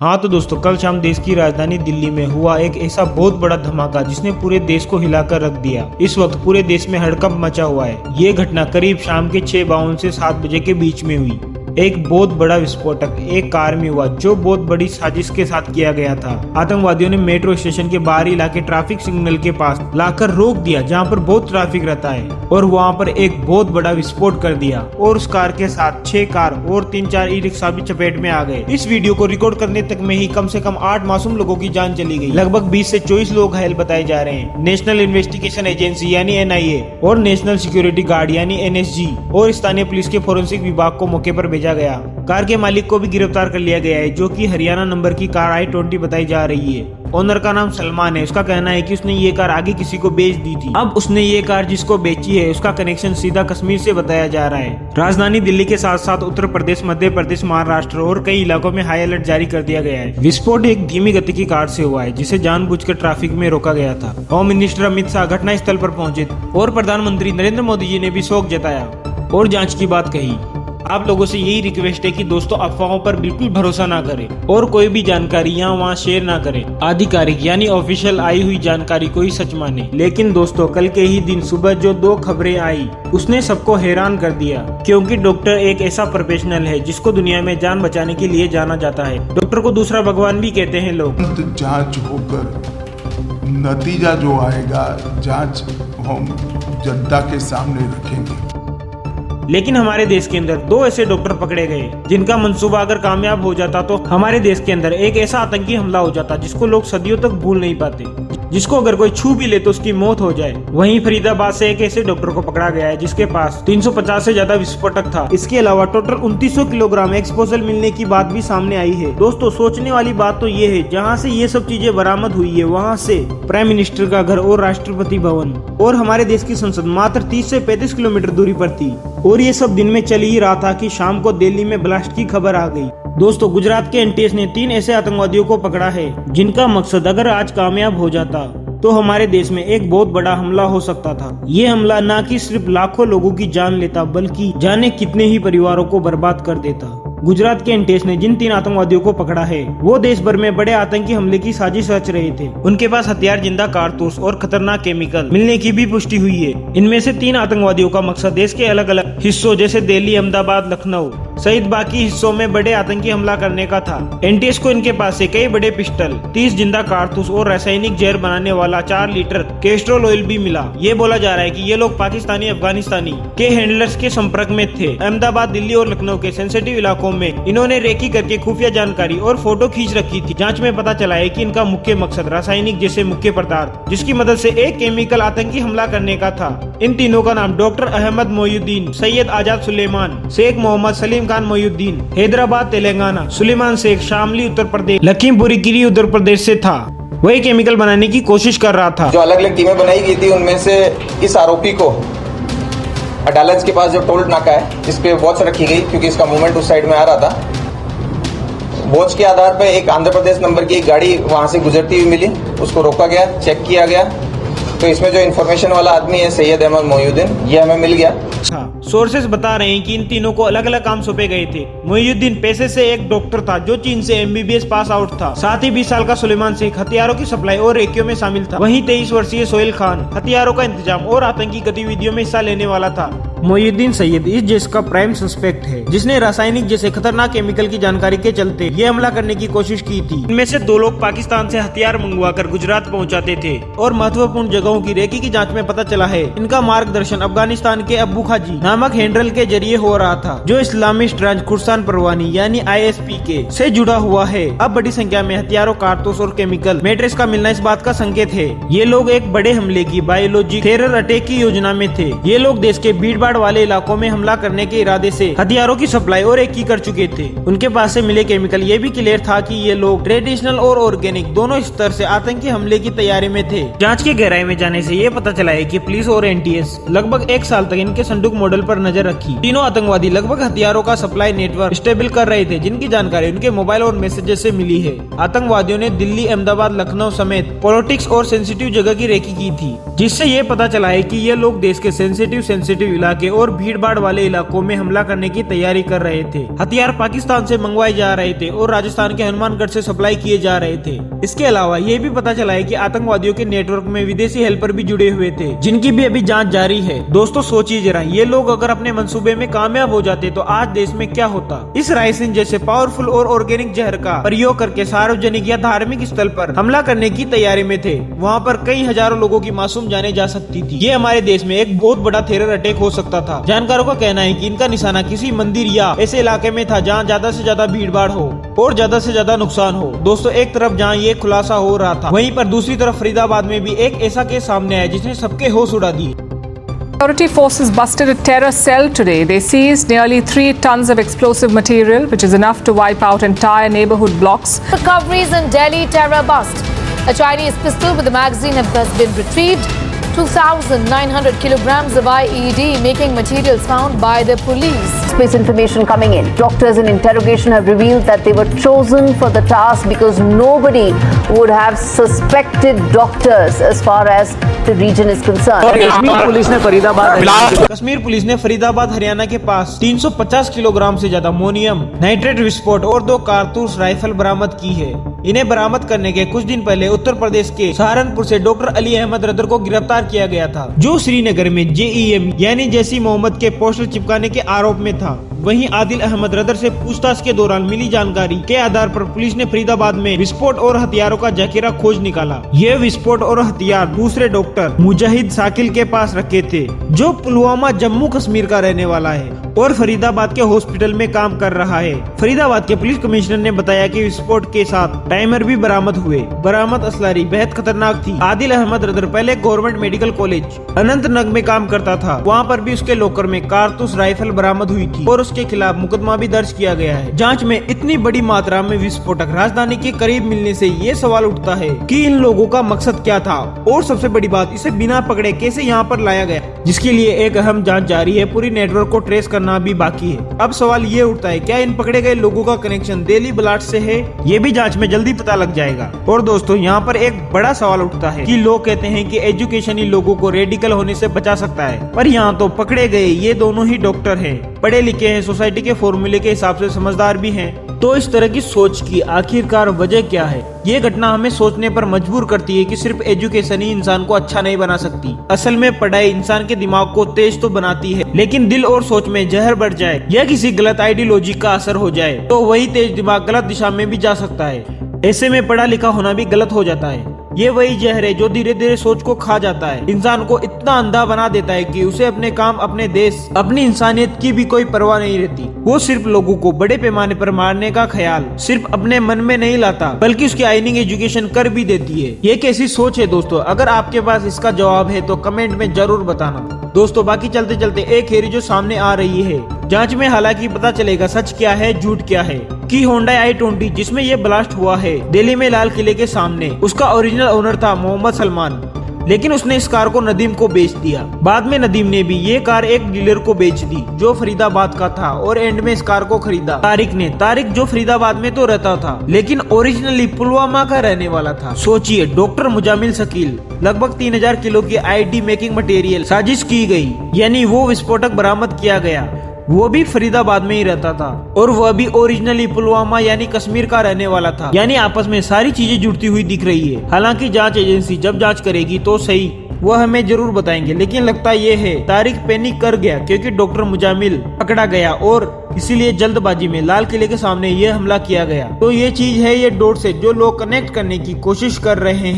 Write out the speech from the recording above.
हाँ तो दोस्तों, कल शाम देश की राजधानी दिल्ली में हुआ एक ऐसा बहुत बड़ा धमाका जिसने पूरे देश को हिलाकर रख दिया। इस वक्त पूरे देश में हड़कंप मचा हुआ है। ये घटना करीब शाम के 6:52 से 7 बजे के बीच में हुई। एक बहुत बड़ा विस्फोटक एक कार में हुआ जो बहुत बड़ी साजिश के साथ किया गया था। आतंकवादियों ने मेट्रो स्टेशन के बाहरी इलाके ट्रैफिक सिग्नल के पास लाकर रोक दिया जहां पर बहुत ट्रैफिक रहता है, और वहां पर एक बहुत बड़ा विस्फोट कर दिया और उस कार के साथ 6 कार और 3-4 ई रिक्शा भी चपेट में आ गए। इस वीडियो को रिकॉर्ड करने तक में ही कम से कम 8 मासूम लोगों की जान चली गई। लगभग 20 से 24 लोग घायल बताए जा रहे हैं। नेशनल इन्वेस्टिगेशन एजेंसी यानी NIA और नेशनल सिक्योरिटी गार्ड यानी NSG और स्थानीय पुलिस के फोरेंसिक विभाग को मौके पर भेजा गया। कार के मालिक को भी गिरफ्तार कर लिया गया है, जो कि हरियाणा नंबर की कार i20 बताई जा रही है। ओनर का नाम सलमान है। उसका कहना है कि उसने ये कार आगे किसी को बेच दी थी। अब उसने ये कार जिसको बेची है उसका कनेक्शन सीधा कश्मीर से बताया जा रहा है। राजधानी दिल्ली के साथ साथ उत्तर प्रदेश, मध्य प्रदेश, महाराष्ट्र और कई इलाकों में हाई अलर्ट जारी कर दिया गया है। विस्फोट एक धीमी गति की कार से हुआ है जिसे जानबूझकर ट्रैफिक में रोका गया था। होम मिनिस्टर अमित शाह घटना स्थल पर पहुंचे और प्रधानमंत्री नरेंद्र मोदी जी ने भी शोक जताया और जाँच की बात कही। आप लोगों से यही रिक्वेस्ट है कि दोस्तों अफवाहों पर बिल्कुल भरोसा ना करें और कोई भी जानकारी यहाँ वहाँ शेयर ना करें। आधिकारिक यानी ऑफिशियल आई हुई जानकारी को ही सच माने। लेकिन दोस्तों, कल के ही दिन सुबह जो 2 खबरें आई उसने सबको हैरान कर दिया, क्योंकि डॉक्टर एक ऐसा प्रोफेशनल है जिसको दुनिया में जान बचाने के लिए जाना जाता है। डॉक्टर को दूसरा भगवान भी कहते हैं लोग। जांच होकर नतीजा जो आएगा, जांच हम जनता के सामने रखेंगे। लेकिन हमारे देश के अंदर 2 ऐसे डॉक्टर पकड़े गए जिनका मंसूबा अगर कामयाब हो जाता तो हमारे देश के अंदर एक ऐसा आतंकी हमला हो जाता जिसको लोग सदियों तक भूल नहीं पाते, जिसको अगर कोई छू भी ले तो उसकी मौत हो जाए। वहीं फरीदाबाद से एक ऐसे डॉक्टर को पकड़ा गया है जिसके पास 350 से ज्यादा विस्फोटक था। इसके अलावा टोटल 2900 किलोग्राम एक्सप्लोजिव मिलने की बात भी सामने आई है। दोस्तों, सोचने वाली बात तो ये है, जहाँ से ये सब चीजें बरामद हुई है वहाँ से प्राइम मिनिस्टर का घर और राष्ट्रपति भवन और हमारे देश की संसद मात्र 30 से 35 किलोमीटर दूरी पर थी। और ये सब दिन में चल ही रहा था कि शाम को दिल्ली में ब्लास्ट की खबर आ गई। दोस्तों, गुजरात के NTS ने 3 ऐसे आतंकवादियों को पकड़ा है जिनका मकसद अगर आज कामयाब हो जाता तो हमारे देश में एक बहुत बड़ा हमला हो सकता था। ये हमला न कि सिर्फ लाखों लोगों की जान लेता बल्कि जाने कितने ही परिवारों को बर्बाद कर देता। गुजरात के NTS ने जिन 3 आतंकवादियों को पकड़ा है वो देश भर में बड़े आतंकी हमले की साजिश रच रहे थे। उनके पास हथियार, जिंदा कारतूस और खतरनाक केमिकल मिलने की भी पुष्टि हुई है। इनमें से 3 आतंकवादियों का मकसद देश के अलग अलग हिस्सों जैसे दिल्ली, अहमदाबाद, लखनऊ सहित बाकी हिस्सों में बड़े आतंकी हमला करने का था। NTS को इनके पास से कई बड़े पिस्टल, 30 जिंदा कारतूस और रासायनिक जहर बनाने वाला 4 लीटर कैस्ट्रोल ऑयल भी मिला। ये बोला जा रहा है कि ये लोग पाकिस्तानी, अफगानिस्तानी के हैंडलर्स के संपर्क में थे। अहमदाबाद, दिल्ली और लखनऊ के सेंसिटिव इलाकों में इन्होंने रेकी करके खुफिया जानकारी और फोटो खींच रखी थी। जांच में पता चला है कि इनका मुख्य मकसद रासायनिक जैसे मुख्य पदार्थ जिसकी मदद से एक केमिकल आतंकी हमला करने का था। इन तीनों का नाम डॉक्टर अहमद मोइनुद्दीन, सैयद आजाद सुलेमान, शेख मोहम्मद सलीम खान मोइनुद्दीन, हैदराबाद तेलंगाना, सुलेमान शेख शामली उत्तर प्रदेश, लखीमपुरी खीरी उत्तर प्रदेश से था। वही केमिकल बनाने की कोशिश कर रहा था। जो अलग अलग टीमें बनाई गई थी उनमें से इस आरोपी को अडालज के पास जो टोल नाका है इस पे वॉच रखी गई, क्योंकि इसका मूवमेंट उस साइड में आ रहा था। वॉच के आधार पर एक आंध्र प्रदेश नंबर की एक गाड़ी वहां से गुजरती हुई मिली, उसको रोका गया, चेक किया गया तो इसमें जो इन्फॉर्मेशन वाला आदमी है सैयद अहमद मोइनुद्दीन, ये हमें मिल गया। सोर्सेस बता रहे हैं कि इन तीनों को अलग अलग काम सौंपे गए थे। मोइनुद्दीन पेशे से एक डॉक्टर था जो चीन से MBBS पास आउट था। साथ ही 20 साल का सुलेमान शेख हथियारों की सप्लाई और रेकियों में शामिल था। वहीं 23 वर्षीय सोहेल खान हथियारों का इंतजाम और आतंकी गतिविधियों में हिस्सा लेने वाला था। मोइनुद्दीन सैयद इस केस का प्राइम सस्पेक्ट है जिसने रासायनिक जैसे खतरनाक केमिकल की जानकारी के चलते ये हमला करने की कोशिश की थी। इनमें से 2 लोग पाकिस्तान से हथियार मंगवाकर गुजरात पहुंचाते थे और महत्वपूर्ण जगहों की रेकी की जांच में पता चला है इनका मार्गदर्शन अफगानिस्तान के अब्बू खाजी नामक हैंडल के जरिए हो रहा था, जो इस्लामिस्ट राज खुर्सान परवानी यानी ISPK से जुड़ा हुआ है। अब बड़ी संख्या में हथियारों, कारतूस और केमिकल मैट्रिक्स का मिलना इस बात का संकेत है ये लोग एक बड़े हमले की बायोलॉजिक टेरर अटैक की योजना में थे। ये लोग देश के भीड़ वाले इलाकों में हमला करने के इरादे से हथियारों की सप्लाई और रेकी कर चुके थे। उनके पास से मिले केमिकल ये भी क्लियर था कि ये लोग ट्रेडिशनल और ऑर्गेनिक दोनों स्तर से आतंकी हमले की तैयारी में थे। जांच की गहराई में जाने से ये पता चला है कि पुलिस और NTS लगभग 1 साल तक इनके संदूक मॉडल पर नजर रखी। तीनों आतंकवादी लगभग हथियारों का सप्लाई नेटवर्क स्टेबल कर रहे थे जिनकी जानकारी उनके मोबाइल और मैसेजेस से मिली है। आतंकवादियों ने दिल्ली, अहमदाबाद, लखनऊ समेत पॉलिटिक्स और सेंसिटिव जगह की रेकी की थी, जिससे ये पता चला है कि ये लोग देश के सेंसिटिव इलाके इलाके और भीड़ भाड़ वाले इलाकों में हमला करने की तैयारी कर रहे थे। हथियार पाकिस्तान से मंगवाए जा रहे थे और राजस्थान के हनुमानगढ़ से सप्लाई किए जा रहे थे। इसके अलावा ये भी पता चला है कि आतंकवादियों के नेटवर्क में विदेशी हेल्पर भी जुड़े हुए थे, जिनकी भी अभी जांच जारी है। दोस्तों सोचिए जरा, ये लोग अगर अपने मंसूबे में कामयाब हो जाते तो आज देश में क्या होता। इस राइसिन जैसे पावरफुल और ऑर्गेनिक जहर का प्रयोग करके सार्वजनिक या धार्मिक स्थल पर हमला करने की तैयारी में थे। वहाँ पर कई हजारों लोगों की मासूम जाने जा सकती थी। ये हमारे देश में एक बहुत बड़ा टेरर अटैक हो सकता था। जानकारों का कहना है कि इनका निशाना किसी मंदिर या ऐसे इलाके में था जहाँ ज्यादा से ज्यादा भीड़ भाड़ हो और ज्यादा से ज्यादा नुकसान हो। दोस्तों एक तरफ जहाँ ये खुलासा हो रहा था, वहीं पर दूसरी तरफ फरीदाबाद में भी एक ऐसा केस सामने आया जिसने सबके होश उड़ा दिए। Security forces busted a terror cell today. They seized nearly 3 tons of explosive material, which is enough to wipe out entire neighborhood blocks. Recoveries in Delhi terror bust. A Chinese pistol with a magazine has been retrieved. 2,900 kilograms of IED making materials found by the police. Space information coming in. Doctors in interrogation have revealed that they were chosen for the task because nobody would have suspected doctors as far as the region is concerned. Kashmir police ने फरीदाबाद हरियाणा के पास 350 kilogram से ज्यादा ammonium nitrate विस्फोट और 2 कारतूस rifle बरामद की है। इन्हें बरामद करने के कुछ दिन पहले उत्तर प्रदेश के सहारनपुर से डॉक्टर अली अहमद रदर को गिरफ्तार किया गया था, जो श्रीनगर में JEM यानी जैसी मोहम्मद के पोस्टर चिपकाने के आरोप में था। वहीं आदिल अहमद रदर से पूछताछ के दौरान मिली जानकारी के आधार पर पुलिस ने फरीदाबाद में विस्फोट और हथियारों का जखीरा खोज निकाला। ये विस्फोट और हथियार दूसरे डॉक्टर मुजाहिद साकिल के पास रखे थे, जो पुलवामा जम्मू कश्मीर का रहने वाला है और फरीदाबाद के हॉस्पिटल में काम कर रहा है। फरीदाबाद के पुलिस कमिश्नर ने बताया कि विस्फोट के साथ टाइमर भी बरामद हुए। बरामद असलारी बेहद खतरनाक थी। आदिल अहमद रदर पहले गवर्नमेंट मेडिकल कॉलेज अनंतनाग में काम करता था। वहाँ पर भी उसके लॉकर में कारतूस राइफल बरामद हुई थी और उसके खिलाफ मुकदमा भी दर्ज किया गया है। जांच में इतनी बड़ी मात्रा में विस्फोटक राजधानी के करीब मिलने से ये सवाल उठता है कि इन लोगों का मकसद क्या था और सबसे बड़ी बात, इसे बिना पकड़े कैसे यहाँ पर लाया गया, जिसके लिए एक अहम जांच जारी है। पूरी नेटवर्क को ट्रेस करना भी बाकी है। अब सवाल ये उठता है, क्या इन पकड़े गए लोगों का कनेक्शन दिल्ली ब्लास्ट से है? ये भी जांच में जल्दी पता लग जाएगा। और दोस्तों यहाँ पर एक बड़ा सवाल उठता है कि लोग कहते हैं कि एजुकेशन ही लोगों को रेडिकल होने से बचा सकता है, पर यहाँ तो पकड़े गए ये दोनों ही डॉक्टर हैं, पढ़े लिखे हैं, सोसाइटी के फॉर्मूले के हिसाब से समझदार भी हैं। तो इस तरह की सोच की आखिरकार वजह क्या है? ये घटना हमें सोचने पर मजबूर करती है कि सिर्फ एजुकेशन ही इंसान को अच्छा नहीं बना सकती। असल में पढ़ाई इंसान के दिमाग को तेज तो बनाती है, लेकिन दिल और सोच में जहर बढ़ जाए या किसी गलत आइडियोलॉजी का असर हो जाए तो वही तेज दिमाग गलत दिशा में भी जा सकता है। ऐसे में पढ़ा लिखा होना भी गलत हो जाता है। ये वही जहर है जो धीरे धीरे सोच को खा जाता है, इंसान को इतना अंधा बना देता है कि उसे अपने काम, अपने देश, अपनी इंसानियत की भी कोई परवाह नहीं रहती। वो सिर्फ लोगों को बड़े पैमाने पर मारने का ख्याल सिर्फ अपने मन में नहीं लाता, बल्कि उसकी आइनिंग एजुकेशन कर भी देती है। ये कैसी सोच है दोस्तों? अगर आपके पास इसका जवाब है तो कमेंट में जरूर बताना। दोस्तों बाकी चलते चलते एक थियरी जो सामने आ रही है जांच में, हालांकि पता चलेगा सच क्या है झूठ क्या है, कि होंडा i20 जिसमें ये ब्लास्ट हुआ है दिल्ली में लाल किले के सामने, उसका ओरिजिनल ओनर था मोहम्मद सलमान, लेकिन उसने इस कार को नदीम को बेच दिया। बाद में नदीम ने भी ये कार एक डीलर को बेच दी जो फरीदाबाद का था और एंड में इस कार को खरीदा तारिक ने। तारिक जो फरीदाबाद में तो रहता था लेकिन ओरिजिनली पुलवामा का रहने वाला था। सोचिए, डॉक्टर मुजामिल शकील लगभग 3000 किलो की IED मेकिंग मटेरियल साजिश की गई, यानी वो विस्फोटक बरामद किया गया। वो भी फरीदाबाद में ही रहता था और वह भी ओरिजिनली पुलवामा यानी कश्मीर का रहने वाला था। यानी आपस में सारी चीजें जुड़ती हुई दिख रही है। हालांकि जांच एजेंसी जब जांच करेगी तो सही, वह हमें जरूर बताएंगे, लेकिन लगता ये है तारिक पैनिक कर गया क्योंकि डॉक्टर मुजामिल पकड़ा गया और इसीलिए जल्दबाजी में लाल किले के सामने ये हमला किया गया। तो ये चीज है, ये डॉट से जो लोग कनेक्ट करने की कोशिश कर रहे हैं।